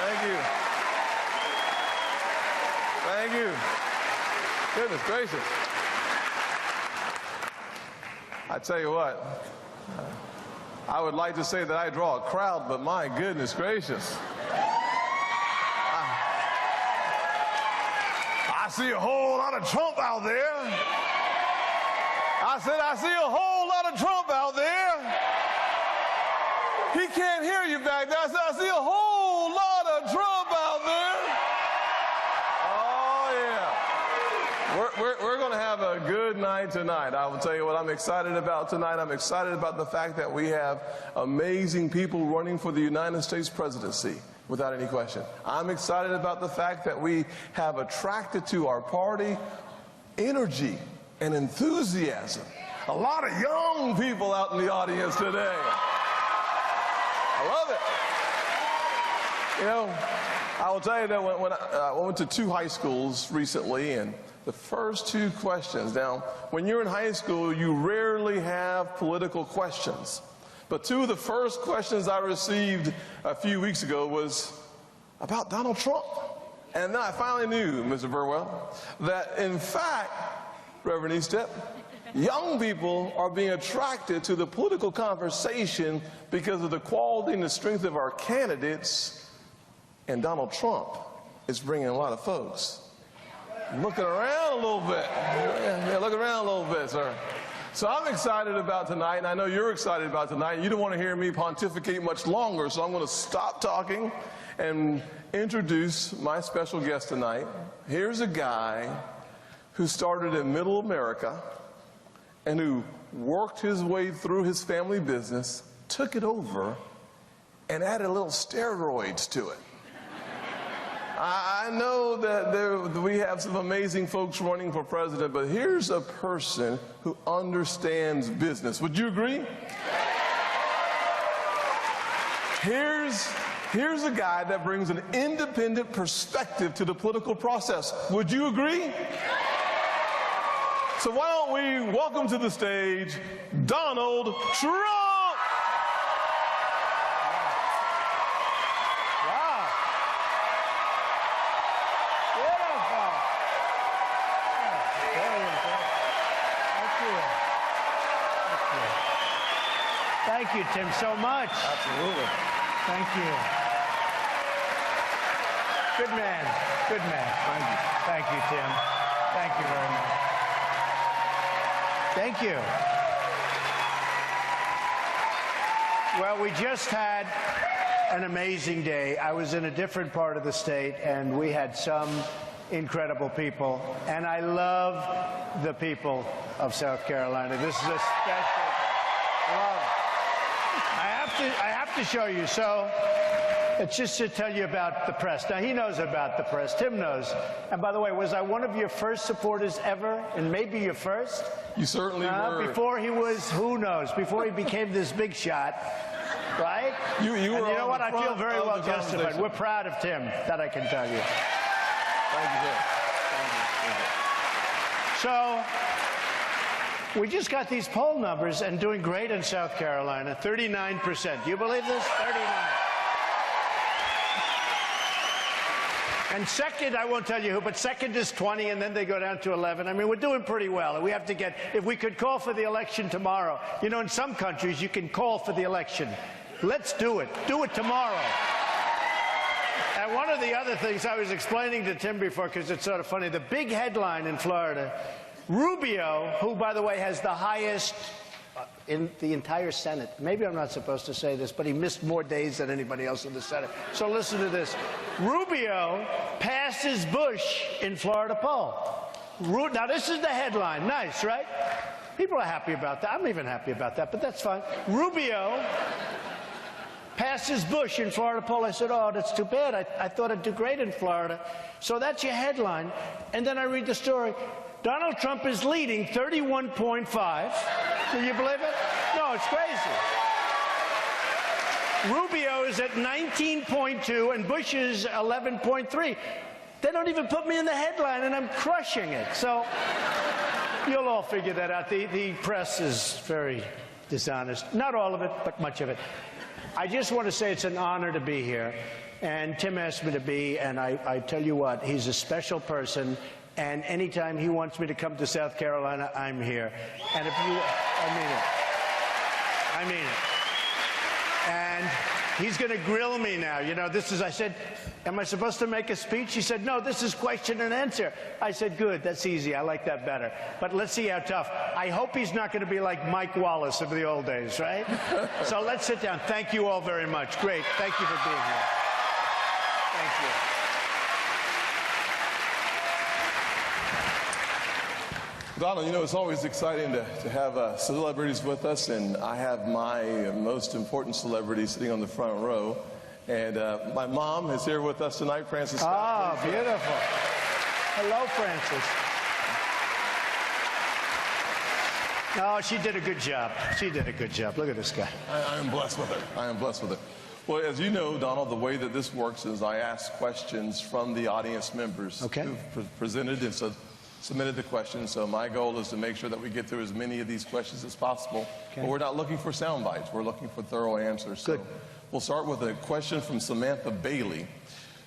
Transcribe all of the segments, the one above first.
Thank you. Thank you. Goodness gracious. I tell you what, I would like to say that I draw a crowd, but my goodness gracious. I see a whole lot of Trump out there. I said, I see a whole lot of Trump out there. He can't hear you back there. I said, I see a whole lot of Trump out there. Oh, yeah. We're going to have a good night tonight. I will tell you what I'm excited about tonight. I'm excited about the fact that we have amazing people running for the United States presidency, without any question. I'm excited about the fact that we have attracted to our party energy and enthusiasm. A lot of young people out in the audience today. I love it. You know, I will tell you that when I went to 2 high schools recently, and the first 2 questions, now, when you're in high school, you rarely have political questions. But 2 of the first questions I received a few weeks ago was about Donald Trump. And then I finally knew, Mr. Burwell, that in fact, Reverend Eastep, young people are being attracted to the political conversation because of the quality and the strength of our candidates, and Donald Trump is bringing a lot of folks. Looking around a little bit. Yeah, look around a little bit, sir. So I'm excited about tonight, and I know you're excited about tonight. You don't want to hear me pontificate much longer, so I'm going to stop talking and introduce my special guest tonight. Here's a guy who started in Middle America and who worked his way through his family business, took it over, and added a little steroids to it. I know that we have some amazing folks running for president, but here's a person who understands business. Would you agree? Here's a guy that brings an independent perspective to the political process. Would you agree? So why don't we welcome to the stage Donald Trump. Wow. Beautiful. Thank you, Tim, so much. Absolutely. Thank you. Good man. Good man. Thank you. Thank you, Tim. Thank you very much. Thank you. Well, we just had an amazing day. I was in a different part of the state, and we had some incredible people. And I love the people of South Carolina. This is a special love. I have to show you. So it's just to tell you about the press. Now, he knows about the press. Tim knows. And by the way, was I one of your first supporters ever? And maybe your first? You certainly were. Before he was, who knows, before he became this big shot, right? You were. And you know what? I feel front very of well the justified. conversation. We're proud of Tim, that I can tell you. Thank you, sir. Thank you. So we just got these poll numbers and doing great in South Carolina, 39%. Do you believe this? 39. And second, I won't tell you who, but second is 20, and then they go down to 11. I mean, we're doing pretty well. We have to get, if we could call for the election tomorrow. You know, in some countries, you can call for the election. Let's do it. Do it tomorrow. And one of the other things I was explaining to Tim before, because it's sort of funny, the big headline in Florida, Rubio, who, by the way, has the highest in the entire Senate. Maybe I'm not supposed to say this, but he missed more days than anybody else in the Senate. So listen to this. Rubio passes Bush in Florida poll. Now, this is the headline. Nice, right? People are happy about that. I'm even happy about that, but that's fine. Rubio passes Bush in Florida poll. I said, oh, that's too bad. I thought it'd do great in Florida. So that's your headline. And then I read the story. Donald Trump is leading 31.5. Do you believe it? No, it's crazy. Rubio is at 19.2 and Bush is 11.3. They don't even put me in the headline, and I'm crushing it. So you'll all figure that out. The press is very dishonest. Not all of it, but much of it. I just want to say it's an honor to be here. And Tim asked me to be, and I tell you what, he's a special person. And anytime he wants me to come to South Carolina, I'm here. And if you, I mean it. And he's going to grill me now. You know, this is, I said, am I supposed to make a speech? He said, no, this is question and answer. I said, good, that's easy. I like that better. But let's see how tough. I hope he's not going to be like Mike Wallace of the old days, right? So let's sit down. Thank you all very much. Great. Thank you for being here. Thank you. Donald, you know, it's always exciting to have celebrities with us, and I have my most important celebrity sitting on the front row. And my mom is here with us tonight, Frances. Ah, beautiful. Hello, Frances. No, she did a good job. She did a good job. Look at this guy. I am blessed with it. I am blessed with it. Well, as you know, Donald, the way that this works is I ask questions from the audience members who've presented and submitted the questions. So my goal is to make sure that we get through as many of these questions as possible. But we're not looking for sound bites. We're looking for thorough answers. Good. So we'll start with a question from Samantha Bailey,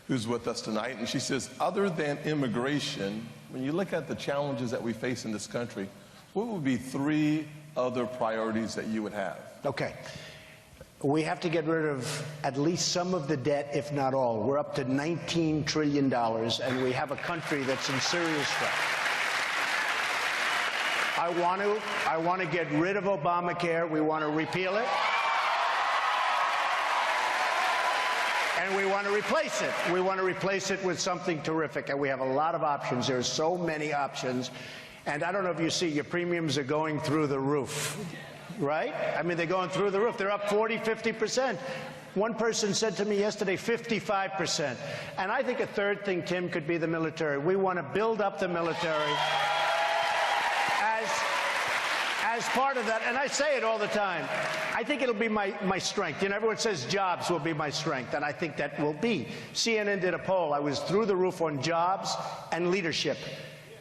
who's with us tonight. And she says, other than immigration, when you look at the challenges that we face in this country, what would be 3 other priorities that you would have? Okay. We have to get rid of at least some of the debt, if not all. We're up to $19 trillion, and we have a country that's in serious trouble. I want to get rid of Obamacare. We want to repeal it. And we want to replace it. We want to replace it with something terrific. And we have a lot of options. There are so many options. And I don't know if you see, your premiums are going through the roof, right? I mean, they're going through the roof. They're up 40, 50%. One person said to me yesterday, 55%. And I think a third thing, Tim, could be the military. We want to build up the military as part of that. And I say it all the time. I think it'll be my strength. You know, everyone says jobs will be my strength, and I think that will be. CNN did a poll. I was through the roof on jobs and leadership,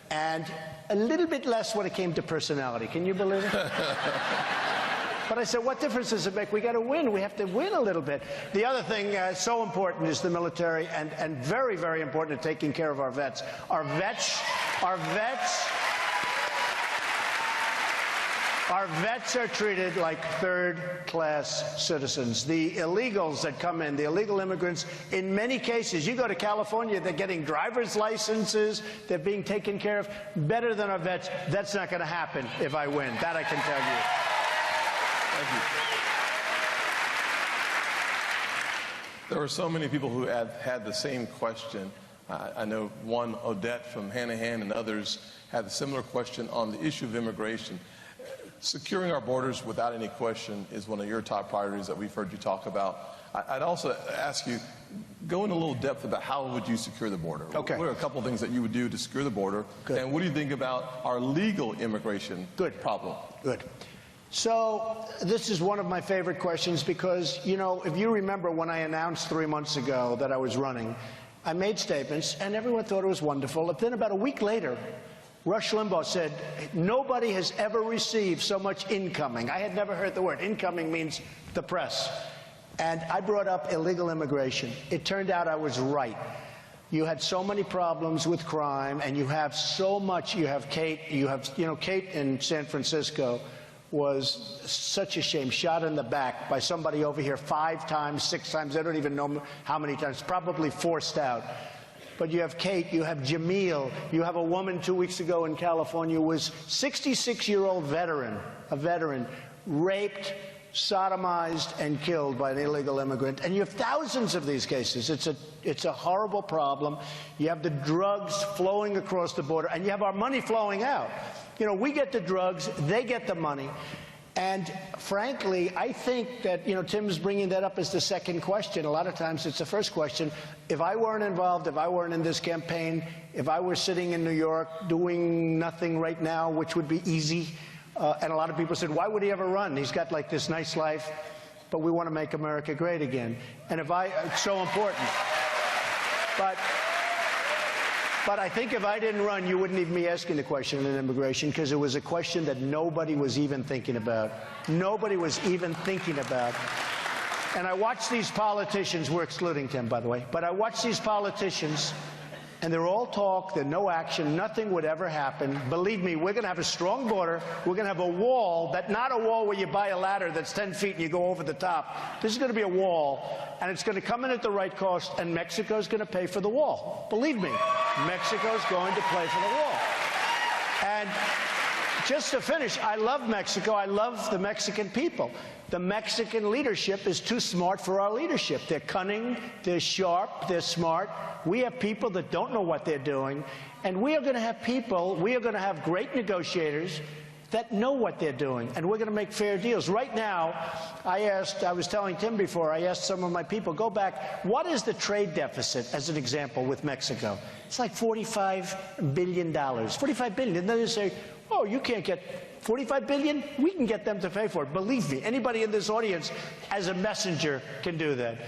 and a little bit less when it came to personality. Can you believe it? But I said, what difference does it make? We got to win. We have to win a little bit. The other thing so important is the military, and very, very important, taking care of our vets. Our vets are treated like third-class citizens. The illegals that come in, the illegal immigrants, in many cases, you go to California, they're getting driver's licenses, they're being taken care of better than our vets. That's not going to happen if I win. That I can tell you. Thank you. There are so many people who have had the same question. I know one, Odette from Hanahan, and others had a similar question on the issue of immigration. Securing our borders, without any question, is one of your top priorities that we've heard you talk about. I'd also ask you, go into a little depth about how would you secure the border? Okay. What are a couple of things that you would do to secure the border? Good. And what do you think about our legal immigration problem? Good. So this is one of my favorite questions because, you know, if you remember when I announced 3 months ago that I was running, I made statements and everyone thought it was wonderful. But then about a week later, Rush Limbaugh said, nobody has ever received so much incoming. I had never heard the word. Incoming means the press. And I brought up illegal immigration. It turned out I was right. You had so many problems with crime, and you have so much. You have Kate. Kate in San Francisco was such a shame, shot in the back by somebody over here 5 times, 6 times. I don't even know how many times, probably forced out. But you have Kate, you have Jamil, you have a woman 2 weeks ago in California who was 66-year-old veteran, raped, sodomized, and killed by an illegal immigrant. And you have thousands of these cases. It's a horrible problem. You have the drugs flowing across the border, and you have our money flowing out. You know, we get the drugs, they get the money. And frankly, I think that, you know, Tim's bringing that up as the second question. A lot of times it's the first question. If I weren't involved, if I weren't in this campaign, if I were sitting in New York doing nothing right now, which would be easy, and a lot of people said, why would he ever run? He's got like this nice life, but we want to make America great again. And it's so important. But I think if I didn't run, you wouldn't even be asking the question on immigration, because it was a question that nobody was even thinking about. Nobody was even thinking about. And I watch these politicians, we're excluding Tim, by the way, but I watch these politicians, and they're all talk, they're no action, nothing would ever happen. Believe me, we're going to have a strong border. We're going to have a wall, not a wall where you buy a ladder that's 10 feet and you go over the top. This is going to be a wall, and it's going to come in at the right cost, and Mexico's going to pay for the wall. Believe me, Mexico's going to pay for the wall. And just to finish, I love Mexico. I love the Mexican people. The Mexican leadership is too smart for our leadership. They're cunning, they're sharp, they're smart. We have people that don't know what they're doing. And we are going to have great negotiators that know what they're doing. And we're going to make fair deals. Right now, I was telling Tim before, I asked some of my people, go back, what is the trade deficit, as an example, with Mexico? It's like $45 billion. $45 billion. And then they say, oh, you can't get $45 billion? We can get them to pay for it. Believe me, anybody in this audience, as a messenger, can do that.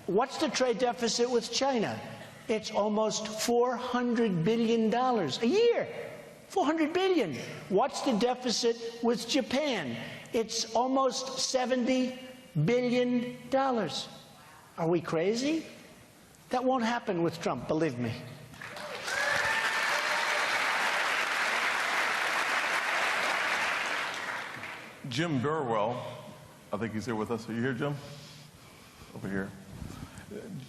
What's the trade deficit with China? It's almost $400 billion a year. $400 billion. What's the deficit with Japan? It's almost $70 billion. Are we crazy? That won't happen with Trump, believe me. Jim Burwell, I think he's here with us. Are you here, Jim? Over here.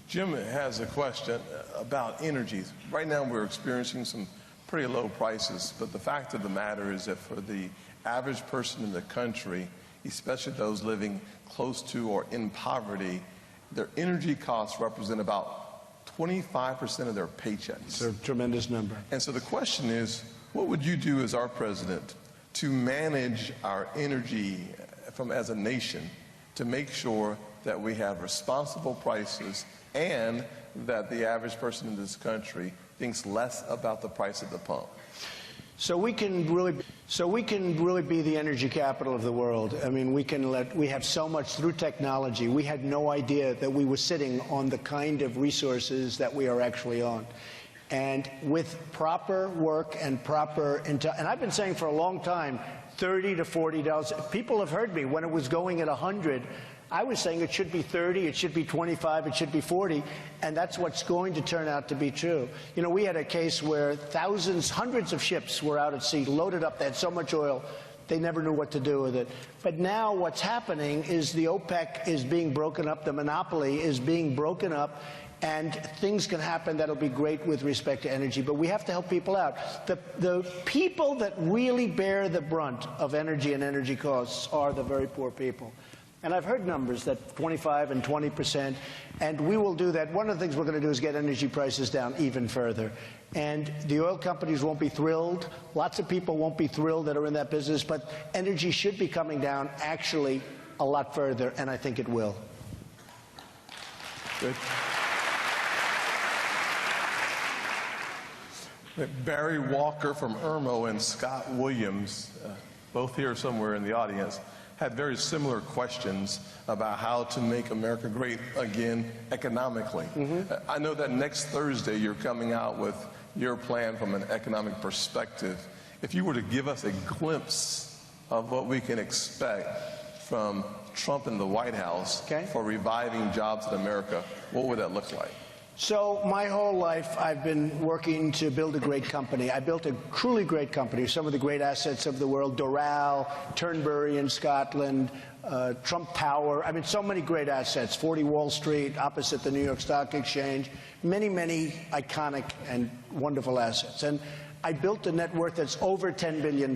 Jim has a question about energy. Right now we're experiencing some pretty low prices, but the fact of the matter is that for the average person in the country, especially those living close to or in poverty, their energy costs represent about 25% of their paychecks. It's a tremendous number. And so the question is, what would you do as our president to manage our energy as a nation to make sure that we have responsible prices and that the average person in this country thinks less about the price at the pump? So we can really be the energy capital of the world. I mean, we have so much through technology. We had no idea that we were sitting on the kind of resources that we are actually on. And with proper work and and I've been saying for a long time, $30 to $40. People have heard me when it was going at 100. I was saying it should be 30, it should be 25, it should be 40, and that's what's going to turn out to be true. You know, we had a case where hundreds of ships were out at sea, loaded up, they had so much oil, they never knew what to do with it. But now what's happening is the OPEC is being broken up, the monopoly is being broken up, and things can happen that'll be great with respect to energy. But we have to help people out. The people that really bear the brunt of energy and energy costs are the very poor people. And I've heard numbers that 25 and 20%, and we will do that. One of the things we're going to do is get energy prices down even further. And the oil companies won't be thrilled. Lots of people won't be thrilled that are in that business, but energy should be coming down actually a lot further, and I think it will. Good. Barry Walker from Irmo and Scott Williams, both here somewhere in the audience, had very similar questions about how to make America great again economically. I know that next Thursday you're coming out with your plan from an economic perspective. If you were to give us a glimpse of what we can expect from Trump in the White House for reviving jobs in America, what would that look like? So my whole life, I've been working to build a great company. I built a truly great company, some of the great assets of the world, Doral, Turnberry in Scotland, Trump Tower. I mean, so many great assets, 40 Wall Street, opposite the New York Stock Exchange, many, many iconic and wonderful assets. And I built a net worth that's over $10 billion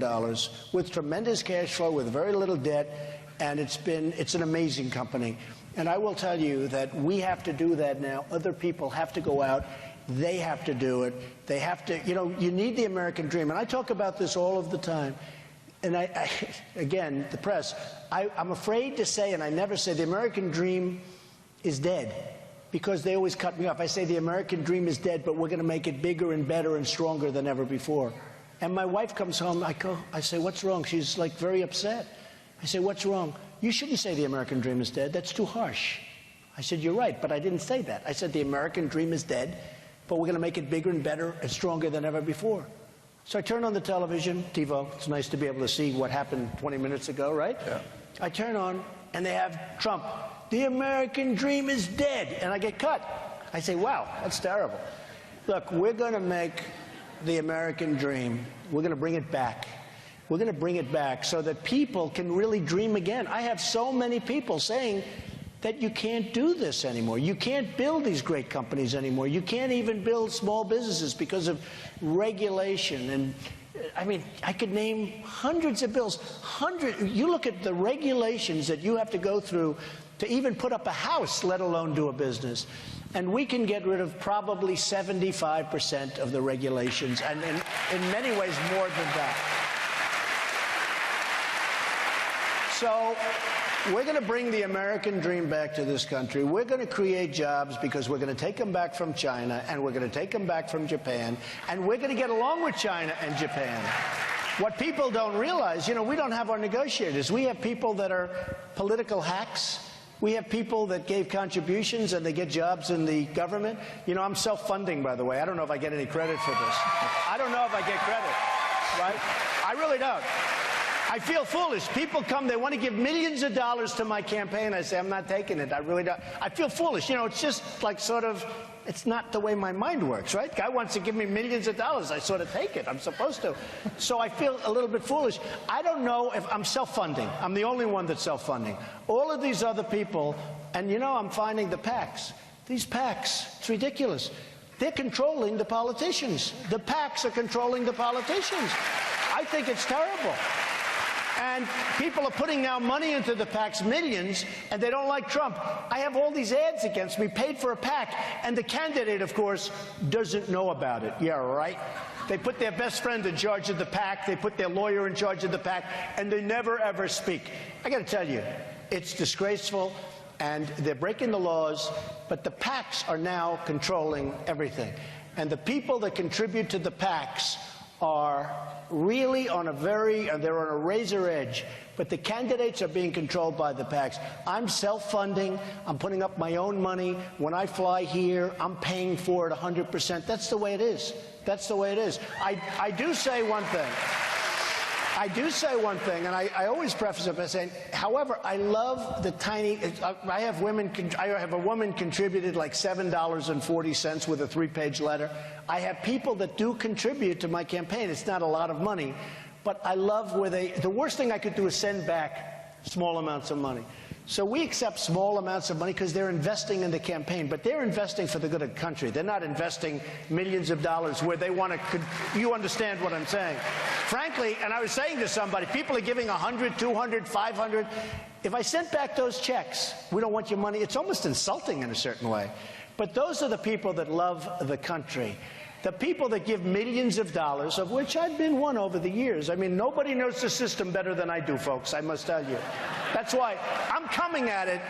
with tremendous cash flow, with very little debt, and it's an amazing company. And I will tell you that we have to do that now. Other people have to go out. They have to do it. They have to, you know, you need the American dream. And I talk about this all of the time. And again, the press, I'm afraid to say, and I never say, the American dream is dead, because they always cut me off. I say the American dream is dead, but we're going to make it bigger and better and stronger than ever before. And my wife comes home, I say, what's wrong? She's like very upset. I say, what's wrong? You shouldn't say the American dream is dead. That's too harsh. I said, you're right, but I didn't say that. I said the American dream is dead, but we're going to make it bigger and better and stronger than ever before. So I turn on the television, TiVo. It's nice to be able to see what happened 20 minutes ago, right? Yeah. I turn on, and they have Trump the American dream is dead, and I get cut. I say, wow, that's terrible. Look, we're going to make the American dream, we're going to bring it back. We're going to bring it back so that people can really dream again. I have so many people saying that you can't do this anymore. You can't build these great companies anymore. You can't even build small businesses because of regulation. And I mean, I could name hundreds of bills. You look at the regulations that you have to go through to even put up a house, let alone do a business. And we can get rid of probably 75% of the regulations, and in many ways more than that. So we're going to bring the American dream back to this country. We're going to create jobs because we're going to take them back from China, and we're going to take them back from Japan, and we're going to get along with China and Japan. What people don't realize, you know, we don't have our negotiators. We have people that are political hacks. We have people that gave contributions and they get jobs in the government. You know, I'm self-funding, by the way. I don't know if I get any credit for this. I don't know if I get credit, right? I really don't. I feel foolish. People come, they want to give millions of dollars to my campaign. I say, I'm not taking it. I really don't. I feel foolish. You know, it's just like sort of, it's not the way my mind works, right? Guy wants to give me millions of dollars. I sort of take it. I'm supposed to. So I feel a little bit foolish. I don't know if I'm self-funding. I'm the only one that's self-funding. All of these other people, and you know, I'm finding the PACs. These PACs, it's ridiculous. They're controlling the politicians. The PACs are controlling the politicians. I think it's terrible. And people are putting now money into the PACs, millions, and they don't like Trump. I have all these ads against me, paid for a PAC, and the candidate, of course, doesn't know about it. Yeah, right? They put their best friend in charge of the PAC, they put their lawyer in charge of the PAC, and they never, ever speak. I got to tell you, it's disgraceful, and they're breaking the laws, but the PACs are now controlling everything. And the people that contribute to the PACs are really on a they're on a razor edge, but the candidates are being controlled by the PACs. I'm self-funding. I'm putting up my own money. When I fly here, I'm paying for it 100%. That's the way it is. That's the way it is. I do say one thing. I do say one thing, and I always preface it by saying, however, I love the tiny, I have a woman contributed like $7.40 with a 3-page letter. I have people that do contribute to my campaign. It's not a lot of money, but I love where the worst thing I could do is send back small amounts of money. So we accept small amounts of money because they're investing in the campaign, but they're investing for the good of the country. They're not investing millions of dollars where they want to, you understand what I'm saying. Frankly, and I was saying to somebody, people are giving 100, 200, 500. If I sent back those checks, we don't want your money, it's almost insulting in a certain way. But those are the people that love the country. The people that give millions of dollars, of which I've been one over the years. I mean, nobody knows the system better than I do, folks, I must tell you. That's why I'm coming at it,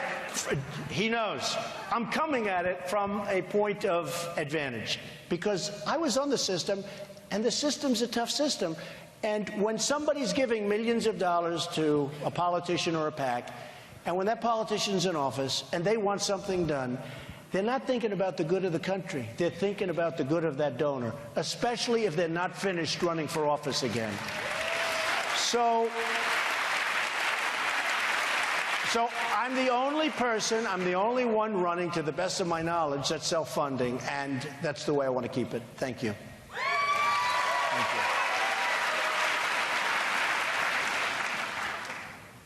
he knows, I'm coming at it from a point of advantage. Because I was on the system, and the system's a tough system. And when somebody's giving millions of dollars to a politician or a PAC, and when that politician's in office and they want something done, they're not thinking about the good of the country. They're thinking about the good of that donor, especially if they're not finished running for office again. So I'm the only person, I'm the only one running, to the best of my knowledge, that's self-funding, and that's the way I want to keep it. Thank you. Thank you.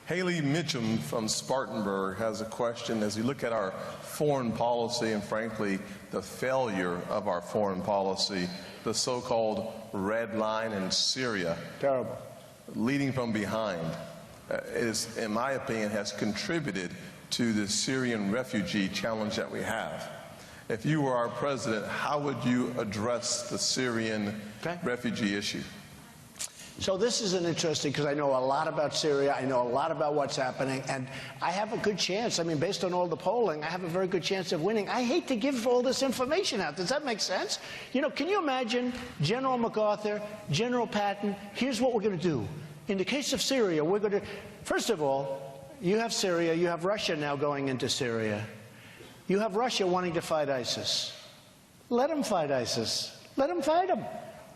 Haley Mitchum from Spartanburg has a question. As you look at our foreign policy and, frankly, the failure of our foreign policy, the so-called red line in Syria, Terrible. leading from behind, is, in my opinion, has contributed to the Syrian refugee challenge that we have. If you were our president, how would you address the Syrian refugee issue? So this is an interesting, because I know a lot about Syria, I know a lot about what's happening, and I have a good chance. I mean, based on all the polling, I have a very good chance of winning. I hate to give all this information out. Does that make sense? You know, can you imagine General MacArthur, General Patton, here's what we're going to do. In the case of Syria, we're going to, first of all, you have Syria, you have Russia now going into Syria. You have Russia wanting to fight ISIS. Let them fight ISIS. Let them fight them.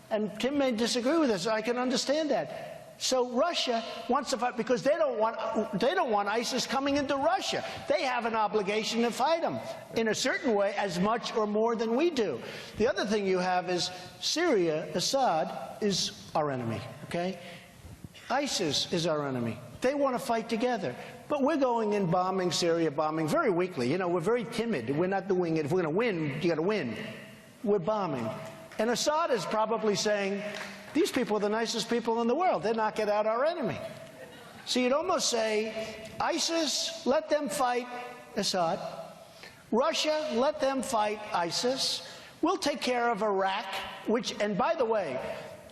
And Tim may disagree with us. I can understand that. So Russia wants to fight because they don't want ISIS coming into Russia. They have an obligation to fight them in a certain way as much or more than we do. The other thing you have is Syria, Assad is our enemy, okay? ISIS is our enemy. They want to fight together. But we're going in bombing Syria, bombing very weakly. You know, we're very timid. We're not doing it. If we're going to win, you got to win. We're bombing. And Assad is probably saying, these people are the nicest people in the world. They're knocking out our enemy. So you'd almost say, ISIS, let them fight Assad. Russia, let them fight ISIS. We'll take care of Iraq, which, and by the way,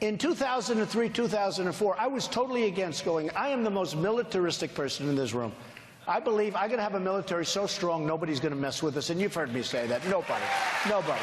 in 2003, 2004, I was totally against going. I am the most militaristic person in this room. I believe I'm going to have a military so strong nobody's going to mess with us. And you've heard me say that. Nobody. Nobody.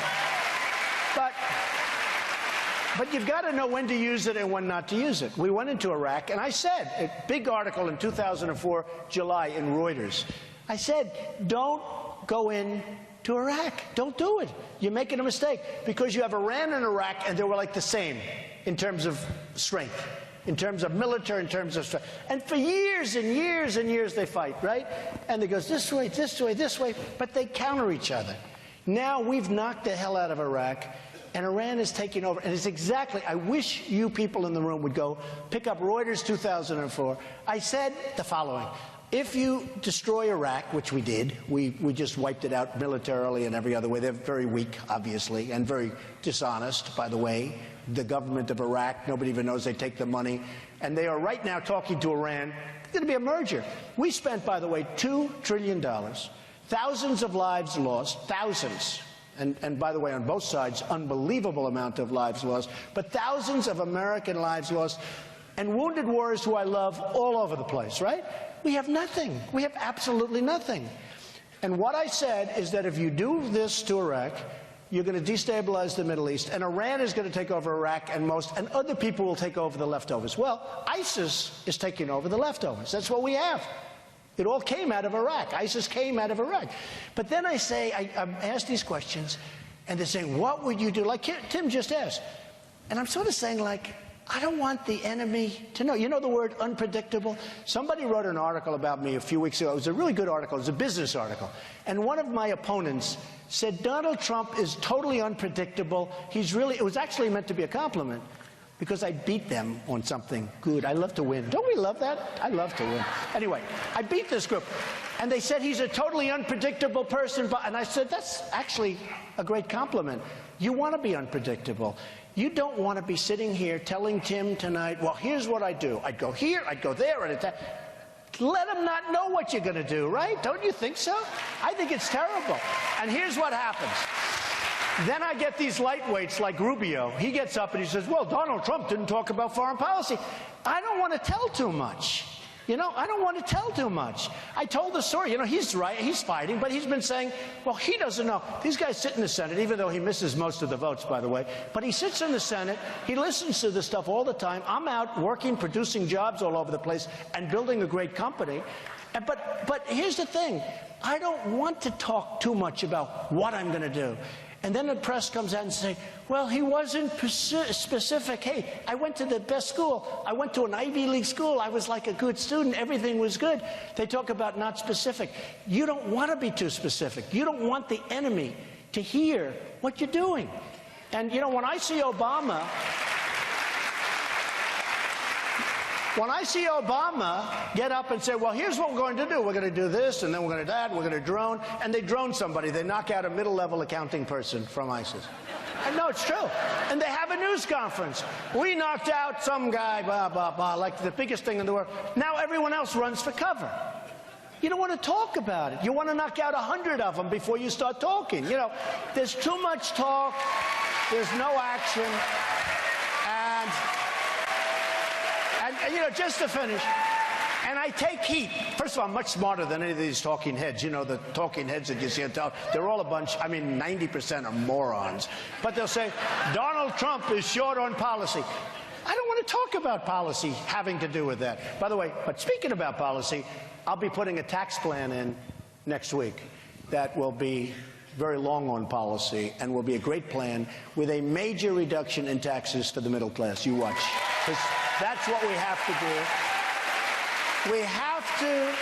But you've got to know when to use it and when not to use it. We went into Iraq, and I said, a big article in 2004, July, in Reuters. I said, don't go in to Iraq. Don't do it. You're making a mistake. Because you have Iran and Iraq, and they were like the same in terms of strength, in terms of military, in terms of strength. And for years and years and years they fight, right? And it goes this way, this way, this way, but they counter each other. Now we've knocked the hell out of Iraq, and Iran is taking over. And it's exactly, I wish you people in the room would go pick up Reuters 2004. I said the following. If you destroy Iraq, which we did, we just wiped it out militarily and every other way. They're very weak, obviously, and very dishonest, by the way. The government of Iraq, nobody even knows they take the money. And they are right now talking to Iran. It's going to be a merger. We spent, by the way, $2 trillion. Thousands of lives lost, thousands. And by the way, on both sides, unbelievable amount of lives lost. But thousands of American lives lost. And wounded warriors who I love all over the place, right? We have nothing. We have absolutely nothing. And what I said is that if you do this to Iraq, you're going to destabilize the Middle East, and Iran is going to take over Iraq, and other people will take over the leftovers. Well, ISIS is taking over the leftovers. That's what we have. It all came out of Iraq. ISIS came out of Iraq. But then I say, I ask these questions, and they're saying, what would you do? Like Tim just asked. And I'm sort of saying, like, I don't want the enemy to know. You know the word unpredictable? Somebody wrote an article about me a few weeks ago. It was a really good article. It was a business article. And one of my opponents said Donald Trump is totally unpredictable. It was actually meant to be a compliment because I beat them on something good. I love to win. Don't we love that? I love to win. Anyway, I beat this group. And they said he's a totally unpredictable person. And I said, that's actually a great compliment. You want to be unpredictable. You don't want to be sitting here telling Tim tonight, well, here's what I do. I'd go here, I'd go there, and let him not know what you're going to do, right? Don't you think so? I think it's terrible. And here's what happens. Then I get these lightweights like Rubio. He gets up and he says, well, Donald Trump didn't talk about foreign policy. I don't want to tell too much. You know, I don't want to tell too much. I told the story. You know, he's right. He's fighting, but he's been saying, well, he doesn't know. These guys sit in the Senate, even though he misses most of the votes, by the way. But he sits in the Senate. He listens to this stuff all the time. I'm out working, producing jobs all over the place, and building a great company. But here's the thing. I don't want to talk too much about what I'm going to do. And then the press comes out and says, well, he wasn't specific. Hey, I went to the best school. I went to an Ivy League school. I was like a good student. Everything was good. They talk about not specific. You don't want to be too specific. You don't want the enemy to hear what you're doing. And, you know, when I see Obama get up and say, well, here's what we're going to do. We're going to do this, and then we're going to do that, we're going to drone, and they drone somebody. They knock out a middle-level accounting person from ISIS. And no, it's true. And they have a news conference. We knocked out some guy, blah, blah, blah, like the biggest thing in the world. Now everyone else runs for cover. You don't want to talk about it. You want to knock out 100 of them before you start talking. You know, there's too much talk. There's no action. And, you know, just to finish, and I take heat. First of all, I'm much smarter than any of these talking heads. You know, the talking heads that you see on television, they're all a bunch, I mean, 90% are morons. But they'll say, Donald Trump is short on policy. I don't want to talk about policy having to do with that. By the way, but speaking about policy, I'll be putting a tax plan in next week that will be very long on policy and will be a great plan with a major reduction in taxes for the middle class. You watch. That's what we have to do. We have to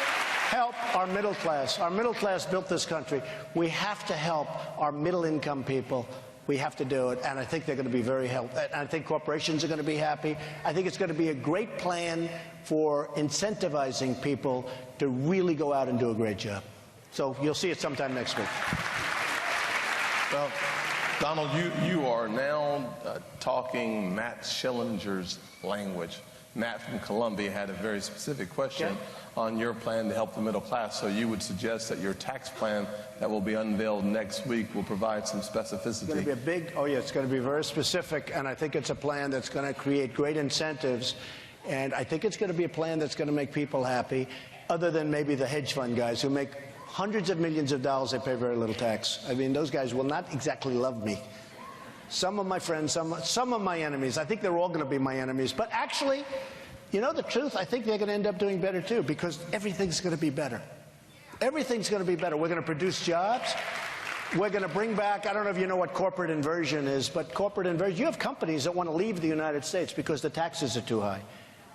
help our middle class. Our middle class built this country. We have to help our middle-income people. We have to do it, and I think they're going to be very helpful. I think corporations are going to be happy. I think it's going to be a great plan for incentivizing people to really go out and do a great job. So you'll see it sometime next week. Well, Donald, you are now talking Matt Schillinger's language. Matt from Columbia had a very specific question on your plan to help the middle class. So you would suggest that your tax plan that will be unveiled next week will provide some specificity. It's going to be a big, it's going to be very specific, and I think it's a plan that's going to create great incentives, and I think it's going to be a plan that's going to make people happy, other than maybe the hedge fund guys who make hundreds of millions of dollars. They pay very little tax. I mean, those guys will not exactly love me. Some of my friends, some of my enemies. I think they're all going to be my enemies. But actually, you know the truth? I think they're going to end up doing better, too, because everything's going to be better. Everything's going to be better. We're going to produce jobs. We're going to bring back, I don't know if you know what corporate inversion is, but corporate inversion, you have companies that want to leave the United States because the taxes are too high.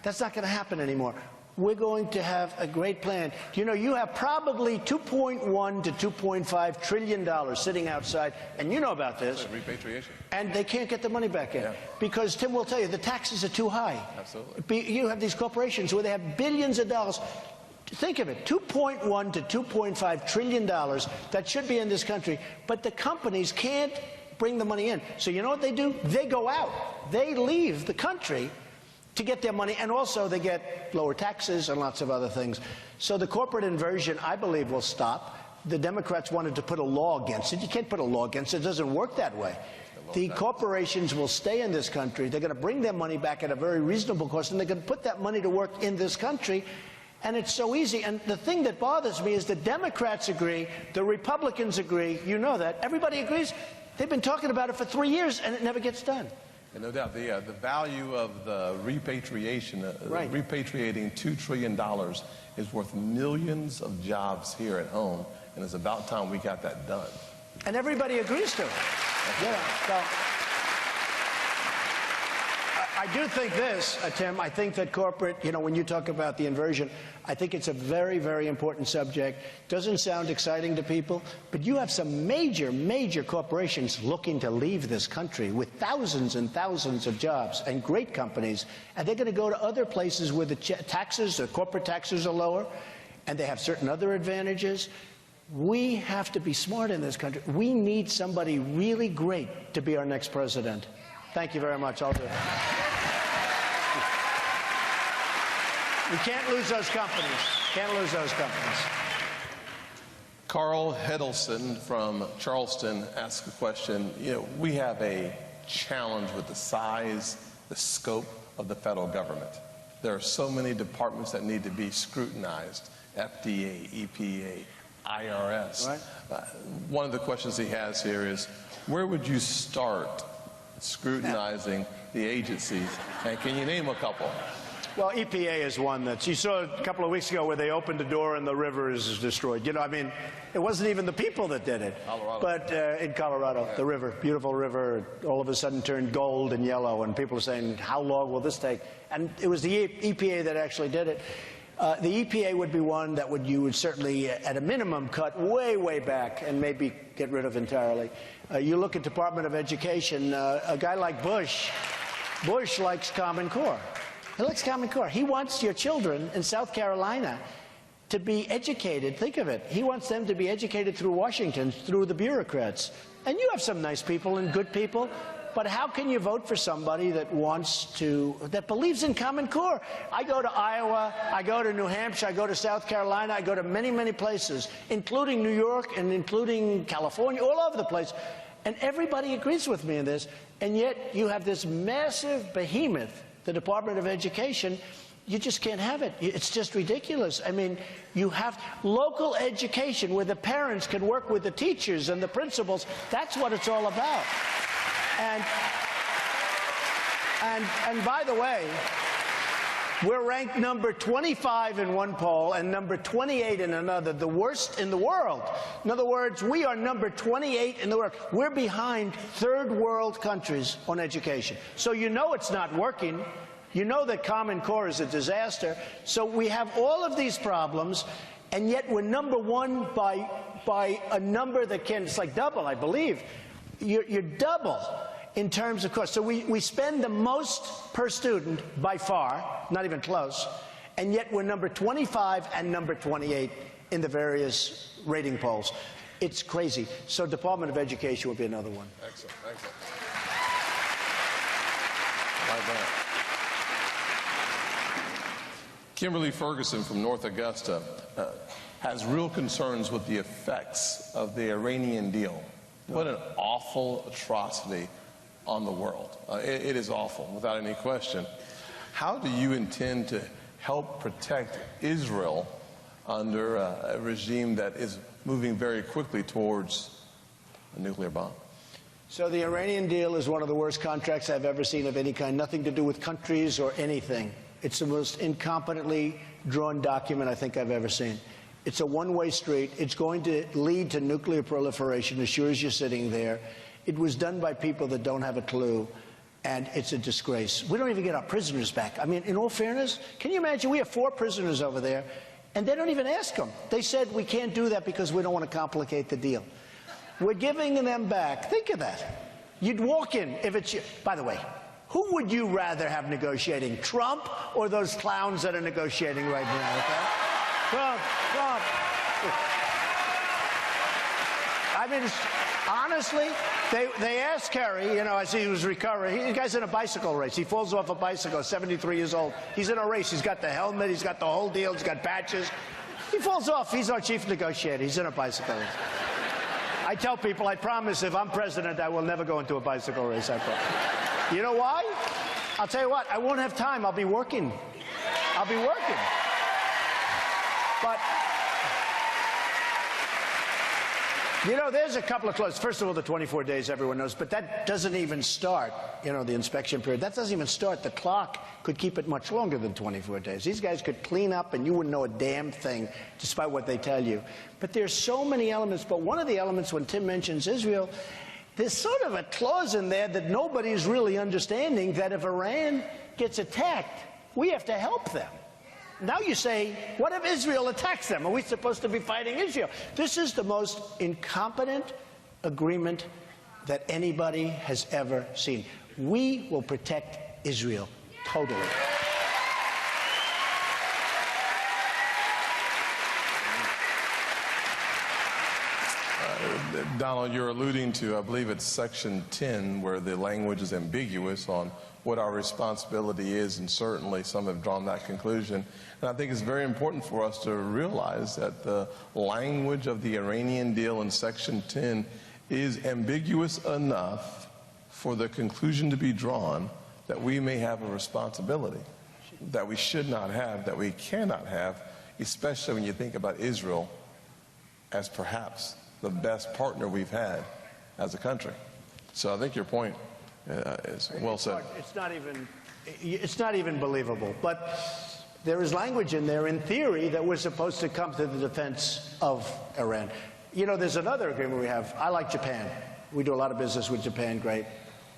That's not going to happen anymore. We're going to have a great plan. You know, you have probably $2.1 to $2.5 trillion sitting outside, and you know about this. Repatriation. And they can't get the money back in. Because Tim will tell you, the taxes are too high. Absolutely. You have these corporations where they have billions of dollars. Think of it, $2.1 to $2.5 trillion that should be in this country, but the companies can't bring the money in. So you know what they do? They go out. They leave the country to get their money, and also they get lower taxes and lots of other things. So the corporate inversion, I believe, will stop. The Democrats wanted to put a law against it. You can't put a law against it. It doesn't work that way. The corporations will stay in this country. They're going to bring their money back at a very reasonable cost, and they're going to put that money to work in this country. And it's so easy. And the thing that bothers me is the Democrats agree, the Republicans agree. You know that. Everybody agrees. They've been talking about it for 3 years, and it never gets done. And no doubt, the value of the repatriation, repatriating $2 trillion is worth millions of jobs here at home, and it's about time we got that done. And everybody agrees to it. Yeah. So I do think this, Tim, I think that corporate, you know, when you talk about the inversion, I think it's a very, very important subject. Doesn't sound exciting to people, but you have some major, major corporations looking to leave this country with thousands and thousands of jobs and great companies, and they're going to go to other places where the taxes, the corporate taxes are lower, and they have certain other advantages. We have to be smart in this country. We need somebody really great to be our next president. Thank you very much. I'll do it. We can't lose those companies. Can't lose those companies. Carl Hedelson from Charleston asked a question. You know, we have a challenge with the size, the scope of the federal government. There are so many departments that need to be scrutinized: FDA, EPA, IRS. Right. One of the questions he has here is, where would you start scrutinizing the agencies? And can you name a couple? Well, EPA is one that you saw a couple of weeks ago where they opened the door and the river is destroyed. You know, I mean, it wasn't even the people that did it. Colorado. But in Colorado, the river, beautiful river, all of a sudden turned gold and yellow, and people are saying, how long will this take? And it was the EPA that actually did it. The EPA would be one that you would certainly, at a minimum, cut way, way back and maybe get rid of entirely. You look at Department of Education, a guy like Bush likes Common Core. He likes Common Core. He wants your children in South Carolina to be educated. Think of it. He wants them to be educated through Washington, through the bureaucrats. And you have some nice people and good people, but how can you vote for somebody that that believes in Common Core? I go to Iowa, I go to New Hampshire, I go to South Carolina, I go to many, many places, including New York and including California, all over the place. And everybody agrees with me in this. And yet you have this massive behemoth, the Department of Education. You just can't have it. It's just ridiculous. I mean, you have local education where the parents can work with the teachers and the principals. That's what it's all about. And by the way, we're ranked number 25 in one poll and number 28 in another, the worst in the world. In other words, we are number 28 in the world. We're behind third world countries on education. So you know it's not working. You know that Common Core is a disaster. So we have all of these problems, and yet we're number one by a number that can, it's like double, I believe. You're double in terms of cost. So we spend the most per student by far, not even close, and yet we're number 25 and number 28 in the various rating polls. It's crazy. So Department of Education would be another one. Excellent, excellent. Like that. Kimberly Ferguson from North Augusta has real concerns with the effects of the Iranian deal. What an awful atrocity on the world. It is awful, without any question. How do you intend to help protect Israel under a regime that is moving very quickly towards a nuclear bomb? So the Iranian deal is one of the worst contracts I've ever seen of any kind, nothing to do with countries or anything. It's the most incompetently drawn document I think I've ever seen. It's a one-way street. It's going to lead to nuclear proliferation as sure as you're sitting there. It was done by people that don't have a clue, and it's a disgrace. We don't even get our prisoners back. I mean, in all fairness, can you imagine? We have 4 prisoners over there, and they don't even ask them. They said, we can't do that because we don't want to complicate the deal. We're giving them back. Think of that. You'd walk in if it's you. By the way, who would you rather have negotiating, Trump or those clowns that are negotiating right now? Okay? Trump. I mean, honestly, they asked Kerry, you know, as he was recovering, the guy's in a bicycle race. He falls off a bicycle, 73 years old. He's in a race. He's got the helmet. He's got the whole deal. He's got patches. He falls off. He's our chief negotiator. He's in a bicycle race. I tell people, I promise if I'm president, I will never go into a bicycle race. I promise. You know why? I'll tell you what, I won't have time. I'll be working. I'll be working. But, you know, there's a couple of clauses. First of all, the 24 days everyone knows, but that doesn't even start, you know, the inspection period. That doesn't even start. The clock could keep it much longer than 24 days. These guys could clean up and you wouldn't know a damn thing, despite what they tell you. But there's so many elements. But one of the elements, when Tim mentions Israel, there's sort of a clause in there that nobody's really understanding, that if Iran gets attacked, we have to help them. Now you say, what if Israel attacks them? Are we supposed to be fighting Israel? This is the most incompetent agreement that anybody has ever seen. We will protect Israel totally. Donald, you're alluding to, I believe it's Section 10, where the language is ambiguous on what our responsibility is, and certainly some have drawn that conclusion. And I think it's very important for us to realize that the language of the Iranian deal in Section 10 is ambiguous enough for the conclusion to be drawn that we may have a responsibility that we should not have, that we cannot have, especially when you think about Israel as perhaps the best partner we've had as a country. So I think your point is well said. It's not even believable. But there is language in there, in theory, that we're supposed to come to the defense of Iran. You know, there's another agreement we have. I like Japan. We do a lot of business with Japan, great.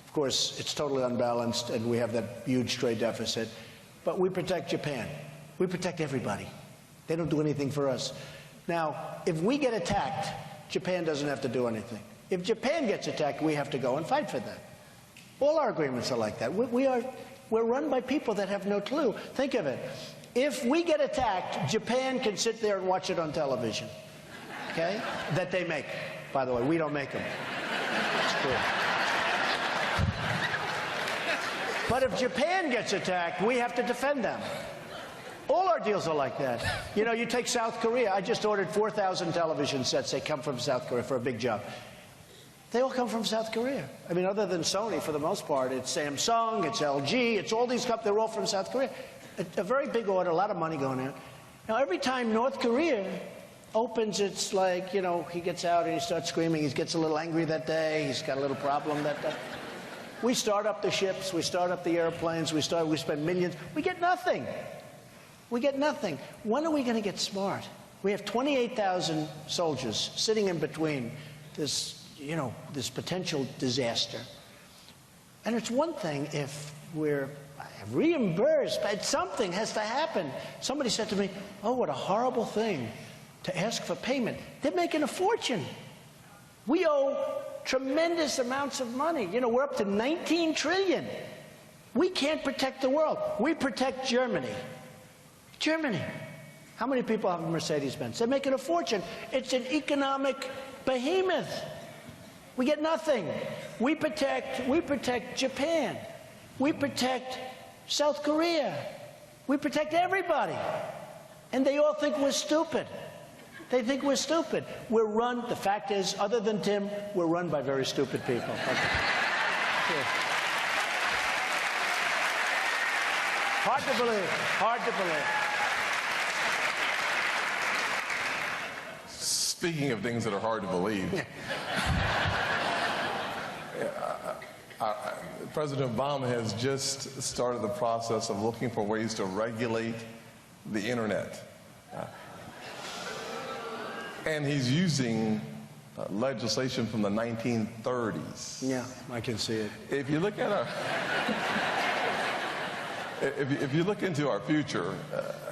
Of course, it's totally unbalanced, and we have that huge trade deficit. But we protect Japan. We protect everybody. They don't do anything for us. Now, if we get attacked, Japan doesn't have to do anything. If Japan gets attacked, we have to go and fight for them. All our agreements are like that. We're run by people that have no clue. Think of it. If we get attacked, Japan can sit there and watch it on television. Okay? That they make. By the way, we don't make them. It's true. But if Japan gets attacked, we have to defend them. All our deals are like that. You know, you take South Korea. I just ordered 4,000 television sets. They come from South Korea for a big job. They all come from South Korea. I mean, other than Sony, for the most part, it's Samsung, it's LG, it's all these companies. They're all from South Korea. A very big order, a lot of money going out. Now, every time North Korea opens, it's like, you know, he gets out and he starts screaming. He gets a little angry that day. He's got a little problem that day. We start up the ships. We start up the airplanes. We spend millions. We get nothing. We get nothing. When are we going to get smart? We have 28,000 soldiers sitting in between this, you know, this potential disaster. And it's one thing if we're reimbursed, but something has to happen. Somebody said to me, oh, what a horrible thing to ask for payment. They're making a fortune. We owe tremendous amounts of money. You know, we're up to 19 trillion. We can't protect the world. We protect Germany. Germany. How many people have a Mercedes-Benz? They're making a fortune. It's an economic behemoth. We get nothing. We protect Japan. We protect South Korea. We protect everybody. And they all think we're stupid. They think we're stupid. We're run, the fact is, other than Tim, we're run by very stupid people. Okay. Hard to believe. Hard to believe. Speaking of things that are hard to believe, President Obama has just started the process of looking for ways to regulate the internet. And he's using legislation from the 1930s. Yeah, I can see it. If you look at our... if you look into our future,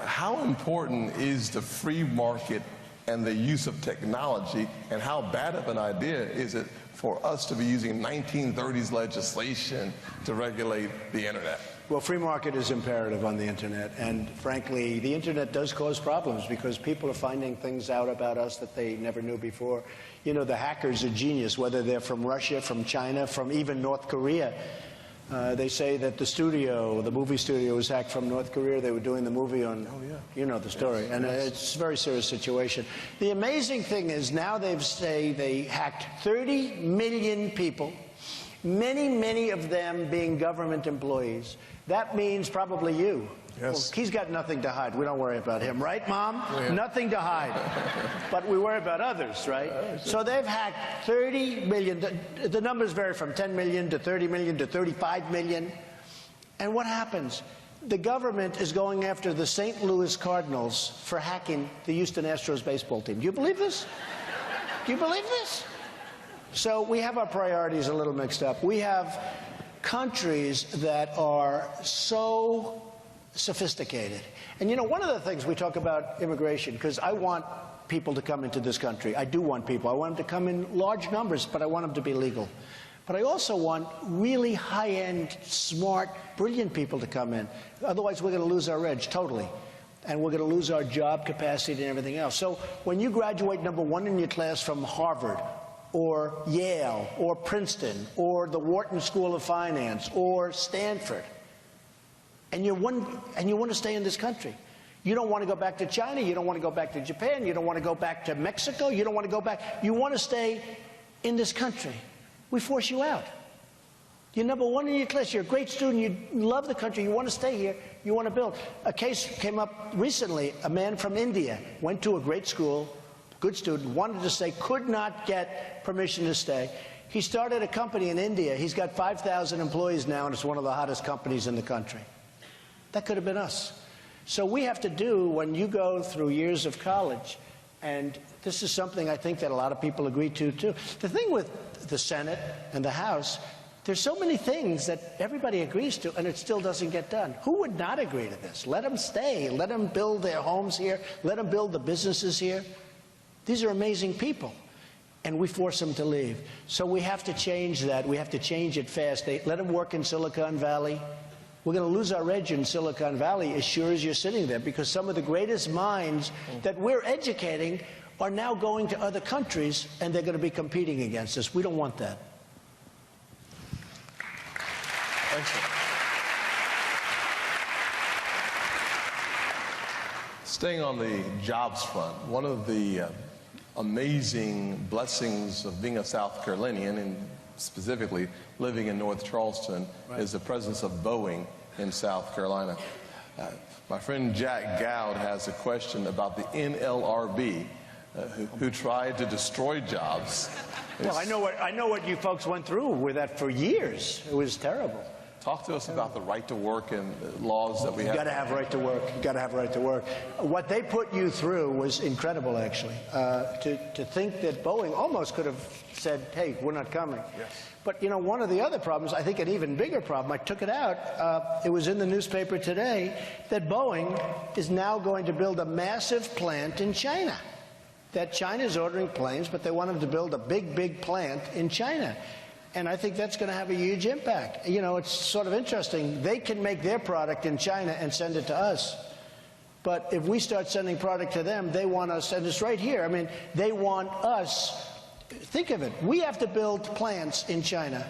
how important is the free market and the use of technology, and how bad of an idea is it for us to be using 1930s legislation to regulate the internet? Well, free market is imperative on the internet, and frankly, the internet does cause problems because people are finding things out about us that they never knew before. You know, the hackers are genius, whether they're from Russia, from China, from even North Korea. They say that the movie studio was hacked from North Korea. They were doing the movie on, you know the story, yes. And it's a very serious situation. The amazing thing is now they hacked 30 million people, many of them being government employees. That means probably you. Yes. Well, he's got nothing to hide. We don't worry about him, right, Mom? Yeah. Nothing to hide. But we worry about others, right? So they've hacked 30 million. The numbers vary from 10 million to 30 million to 35 million. And what happens? The government is going after the St. Louis Cardinals for hacking the Houston Astros baseball team. Do you believe this? Do you believe this? So we have our priorities a little mixed up. We have countries that are so sophisticated. And you know, one of the things we talk about immigration, because I want people to come into this country. I do want people. I want them to come in large numbers, but I want them to be legal. But I also want really high-end, smart, brilliant people to come in. Otherwise, we're going to lose our edge totally. And we're going to lose our job capacity and everything else. So when you graduate #1 in your class from Harvard, or Yale, or Princeton, or the Wharton School of Finance, or Stanford, and you want to stay in this country. You don't want to go back to China, you don't want to go back to Japan, you don't want to go back to Mexico, you don't want to go back. You want to stay in this country. We force you out. You're #1 in your class, you're a great student, you love the country, you want to stay here, you want to build. A case came up recently, a man from India went to a great school, good student, wanted to stay, could not get permission to stay. He started a company in India. He's got 5,000 employees now, and it's one of the hottest companies in the country. That could have been us. So we have to do, when you go through years of college, and this is something I think that a lot of people agree to, too. The thing with the Senate and the House, there's so many things that everybody agrees to, and it still doesn't get done. Who would not agree to this? Let them stay. Let them build their homes here. Let them build the businesses here. These are amazing people, and we force them to leave. So we have to change that. We have to change it fast. Let them work in Silicon Valley. We're going to lose our edge in Silicon Valley as sure as you're sitting there, because some of the greatest minds that we're educating are now going to other countries, and they're going to be competing against us. We don't want that. Excellent. Staying on the jobs front, one of the amazing blessings of being a South Carolinian, and specifically living in North Charleston, is the presence of Boeing in South Carolina. My friend Jack Goud has a question about the NLRB, who tried to destroy jobs. Well, I know what you folks went through with that for years. It was terrible. Talk to us about the right to work and the laws that we have. You got to have right to work. You got to have right to work. What they put you through was incredible, actually. To think that Boeing almost could have said, "Hey, we're not coming." Yes. But you know, one of the other problems, I think, an even bigger problem. I took it out. It was in the newspaper today that Boeing is now going to build a massive plant in China. That China's ordering planes, but they want them to build a big plant in China. And I think that's going to have a huge impact. You know, it's sort of interesting. They can make their product in China and send it to us. But if we start sending product to them, they want us, and it's right here. I mean, they want us. Think of it. We have to build plants in China,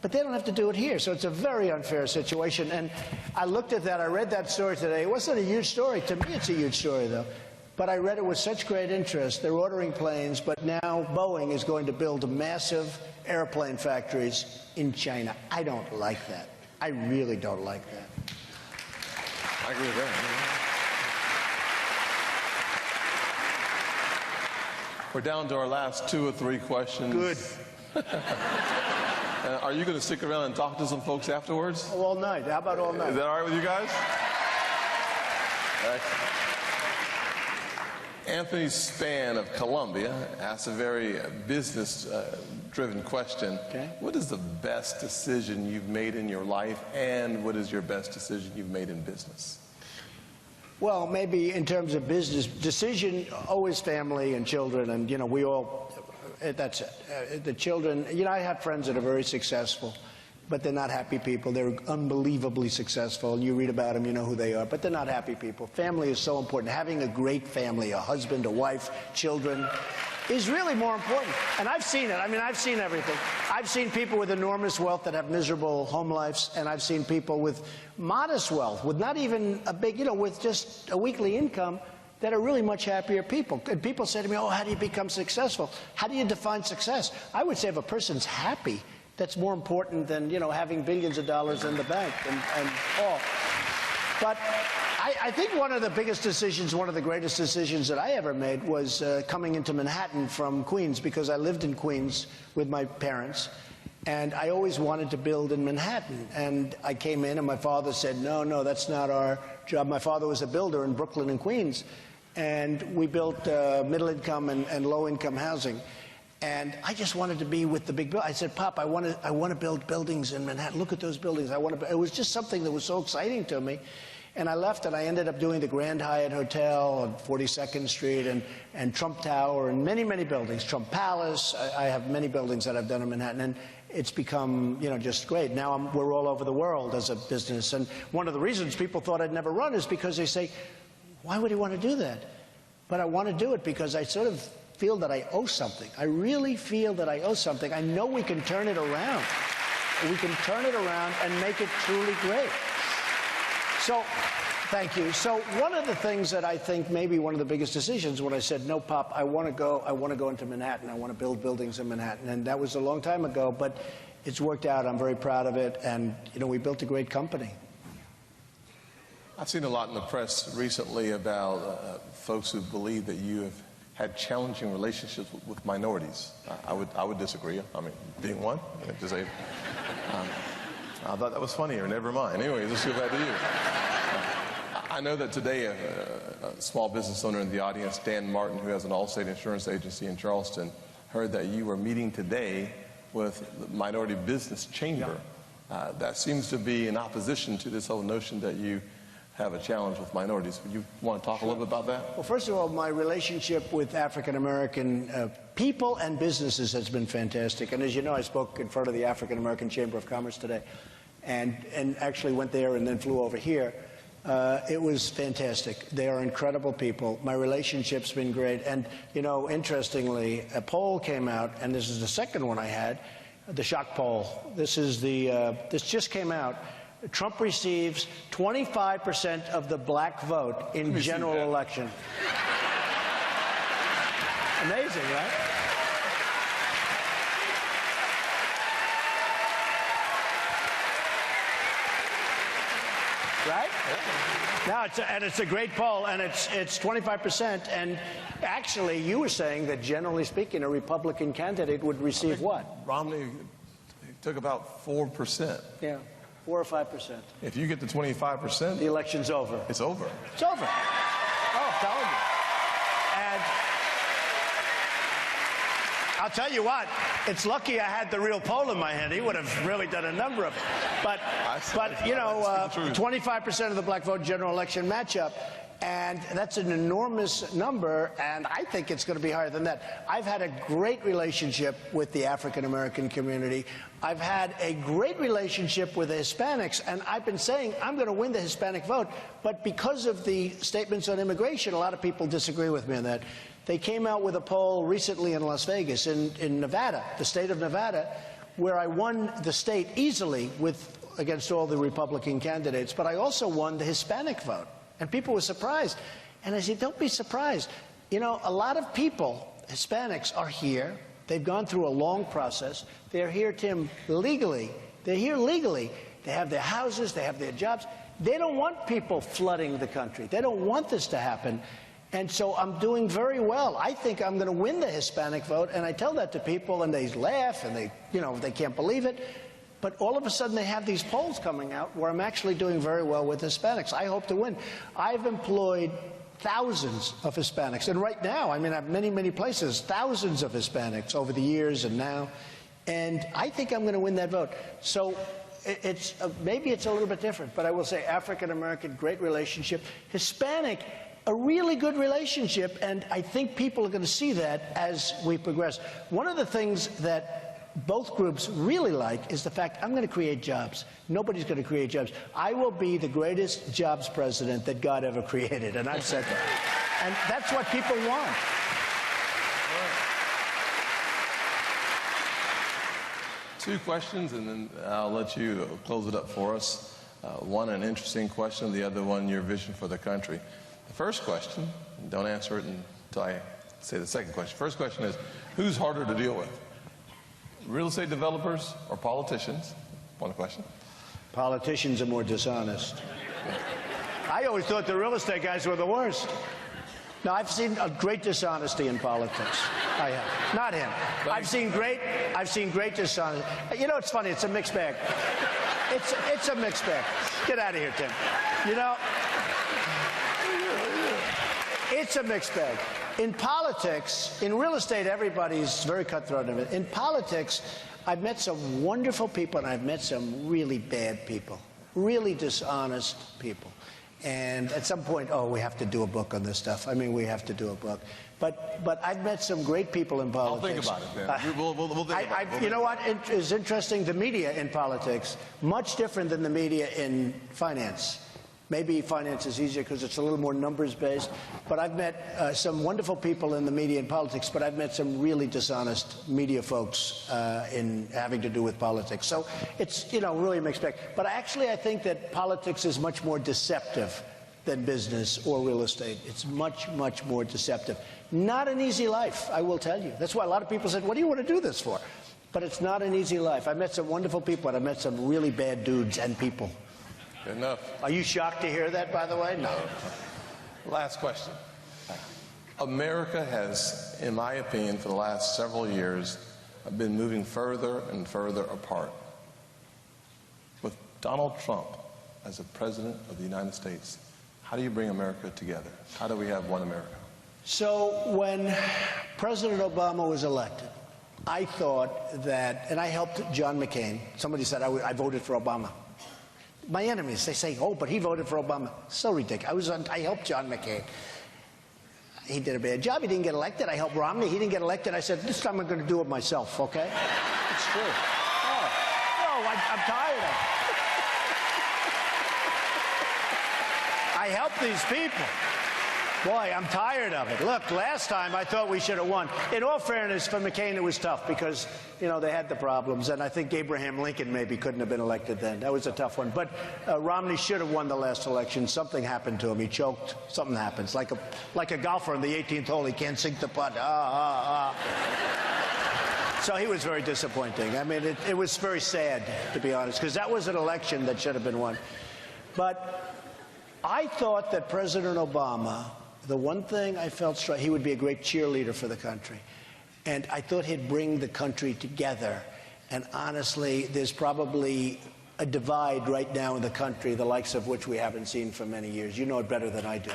but they don't have to do it here. So it's a very unfair situation. And I looked at that. I read that story today. It wasn't a huge story. To me, it's a huge story, though. But I read it with such great interest. They're ordering planes, but now Boeing is going to build massive airplane factories in China. I don't like that. I really don't like that. I agree with that. We're down to our last 2 or 3 questions. Good. Are you going to stick around and talk to some folks afterwards? All night. How about all night? Is that all right with you guys? Excellent. Anthony Span of Columbia asked a very business-driven question. Okay. What is the best decision you've made in your life, and what is your best decision you've made in business? Well, maybe in terms of business decision, always family and children, and you know, we all. That's it. The children. You know, I have friends that are very successful, but they're not happy people. They're unbelievably successful. You read about them, you know who they are, but they're not happy people. Family is so important. Having a great family, a husband, a wife, children, is really more important. And I've seen it. I mean, I've seen everything. I've seen people with enormous wealth that have miserable home lives, and I've seen people with modest wealth, with not even a big, you know, with just a weekly income, that are really much happier people. And people say to me, oh, how do you become successful? How do you define success? I would say if a person's happy, that's more important than, you know, having billions of dollars in the bank and all. But I think one of the biggest decisions, one of the greatest decisions that I ever made was coming into Manhattan from Queens, because I lived in Queens with my parents, and I always wanted to build in Manhattan. And I came in, and my father said, no, that's not our job. My father was a builder in Brooklyn and Queens, and we built middle-income and low-income housing. And I just wanted to be with the big buildings. I said, Pop, I want to build buildings in Manhattan. Look at those buildings. It was just something that was so exciting to me. And I left, and I ended up doing the Grand Hyatt Hotel on 42nd Street and Trump Tower and many, many buildings. Trump Palace. I have many buildings that I've done in Manhattan. And it's become, you know, just great. Now we're all over the world as a business. And one of the reasons people thought I'd never run is because they say, why would he want to do that? But I want to do it because I sort of feel that I owe something. I really feel that I owe something. I know we can turn it around. We can turn it around and make it truly great. So, thank you. So one of the things that I think maybe one of the biggest decisions when I said, no, Pop, I want to go into Manhattan. I want to build buildings in Manhattan. And that was a long time ago, but it's worked out. I'm very proud of it. And, you know, we built a great company. I've seen a lot in the press recently about folks who believe that you have had challenging relationships with minorities. I would disagree. I mean, being one, disabled. I thought that was funnier. Never mind. Anyway, let's go back to you. I know that today a small business owner in the audience, Dan Martin, who has an Allstate insurance agency in Charleston, heard that you were meeting today with the Minority Business Chamber. Yeah. That seems to be in opposition to this whole notion that you have a challenge with minorities. Would you want to talk a little bit about that? Well, first of all, my relationship with African-American people and businesses has been fantastic. And as you know, I spoke in front of the African-American Chamber of Commerce today and actually went there and then flew over here. It was fantastic. They are incredible people. My relationship's been great. And, you know, interestingly, a poll came out, and this is the second one I had, the shock poll. This just came out. Trump receives 25% of the black vote in general election. Amazing, right? Right? Now it's a great poll, and it's 25%. And actually, you were saying that generally speaking, a Republican candidate would receive what? Romney took about 4%. Yeah. 4 or 5%. If you get to 25%, The election's over. it's over. It's over. Oh, I'm telling you. And I'll tell you what, it's lucky I had the real poll in my hand. He would have really done a number of it. But you know, 25% of the black vote general election matchup, and that's an enormous number, and I think it's going to be higher than that. I've had a great relationship with the African-American community. I've had a great relationship with the Hispanics, and I've been saying I'm going to win the Hispanic vote, but because of the statements on immigration, a lot of people disagree with me on that. They came out with a poll recently in Las Vegas, in Nevada, the state of Nevada, where I won the state easily against all the Republican candidates, but I also won the Hispanic vote. And people were surprised. And I said, don't be surprised. You know, a lot of people, Hispanics, are here. They've gone through a long process. They're here, Tim, legally. They're here legally. They have their houses. They have their jobs. They don't want people flooding the country. They don't want this to happen. And so I'm doing very well. I think I'm going to win the Hispanic vote. And I tell that to people, and they laugh, and they can't believe it. But all of a sudden, they have these polls coming out where I'm actually doing very well with Hispanics. I hope to win. I've employed thousands of Hispanics. And right now, I mean, I have many, many places, thousands of Hispanics over the years and now. And I think I'm going to win that vote. So maybe it's a little bit different. But I will say African-American, great relationship. Hispanic, a really good relationship. And I think people are going to see that as we progress. One of the things that both groups really like is the fact I'm going to create jobs. Nobody's going to create jobs. I will be the greatest jobs president that God ever created, and I've said that. And that's what people want. Two questions, and then I'll let you close it up for us. One, an interesting question. The other one, your vision for the country. The first question, don't answer it until I say the second question. First question is, who's harder to deal with? Real estate developers or politicians? One question. Politicians are more dishonest. I always thought the real estate guys were the worst. No, I've seen a great dishonesty in politics. I have. Not him. I've seen great dishonesty. You know, it's funny. It's a mixed bag. It's a mixed bag. Get out of here, Tim. You know, it's a mixed bag. In politics, in real estate, everybody's very cutthroat. In politics, I've met some wonderful people, and I've met some really bad people, really dishonest people. And at some point, we have to do a book on this stuff. I mean, we have to do a book. But I've met some great people in politics. I'll think about it, then. We'll think about it. You know what is interesting? The media in politics, much different than the media in finance. Maybe finance is easier because it's a little more numbers-based. But I've met some wonderful people in the media and politics, but I've met some really dishonest media folks in having to do with politics. So it's, you know, really a mixed bag. But actually, I think that politics is much more deceptive than business or real estate. It's much, much more deceptive. Not an easy life, I will tell you. That's why a lot of people said, what do you want to do this for? But it's not an easy life. I met some wonderful people, and I met some really bad dudes and people. Good enough. Are you shocked to hear that, by the way? No. Last question. America has, in my opinion, for the last several years, been moving further and further apart. With Donald Trump as the President of the United States, how do you bring America together? How do we have one America? So when President Obama was elected, I thought that, and I helped John McCain. Somebody said I voted for Obama. My enemies, they say, but he voted for Obama. So ridiculous. I helped John McCain. He did a bad job. He didn't get elected. I helped Romney. He didn't get elected. I said, this time I'm going to do it myself, okay? It's true. I'm tired of it. I helped these people. Boy, I'm tired of it. Look, last time I thought we should have won. In all fairness, for McCain it was tough because, you know, they had the problems. And I think Abraham Lincoln maybe couldn't have been elected then. That was a tough one. But Romney should have won the last election. Something happened to him. He choked. Something happens. Like a golfer in the 18th hole. He can't sink the putt. So he was very disappointing. I mean, it was very sad, to be honest, because that was an election that should have been won. But I thought that President Obama, the one thing I felt he would be a great cheerleader for the country. And I thought he'd bring the country together. And honestly, there's probably a divide right now in the country, the likes of which we haven't seen for many years. You know it better than I do.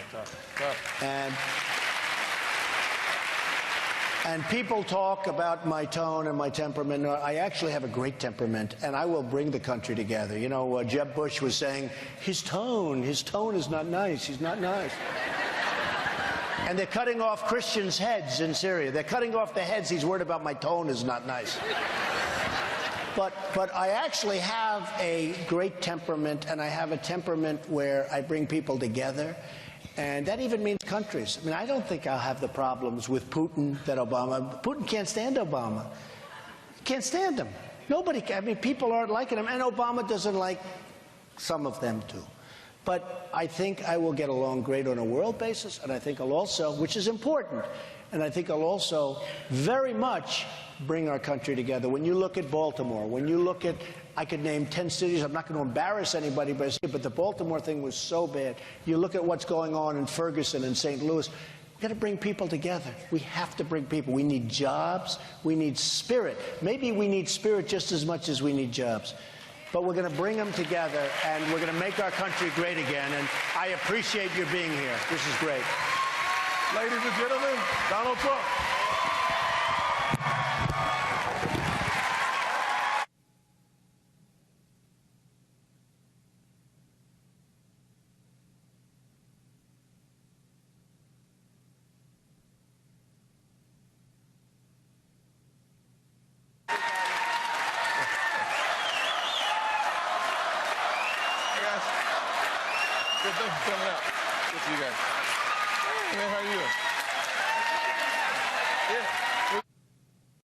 And people talk about my tone and my temperament. I actually have a great temperament, and I will bring the country together. You know, Jeb Bush was saying, his tone is not nice. He's not nice. And they're cutting off Christians' heads in Syria. They're cutting off their heads. He's worried about my tone is not nice. But I actually have a great temperament, and I have a temperament where I bring people together. And that even means countries. I mean, I don't think I'll have the problems with Putin that Obama. Putin can't stand Obama. Can't stand him. Nobody can. I mean, people aren't liking him. And Obama doesn't like some of them, too. But I think I will get along great on a world basis, and I think I'll also, which is important, and I think I'll also very much bring our country together. When you look at Baltimore, when you look at, I could name 10 cities, I'm not going to embarrass anybody, but the Baltimore thing was so bad. You look at what's going on in Ferguson and St. Louis, we've got to bring people together. We have to bring people. We need jobs. We need spirit. Maybe we need spirit just as much as we need jobs. But we're going to bring them together, and we're going to make our country great again. And I appreciate your being here. This is great. Ladies and gentlemen, Donald Trump. Good, thanks for coming out. Good to see you guys. Hey, man, how are you doing? Yeah.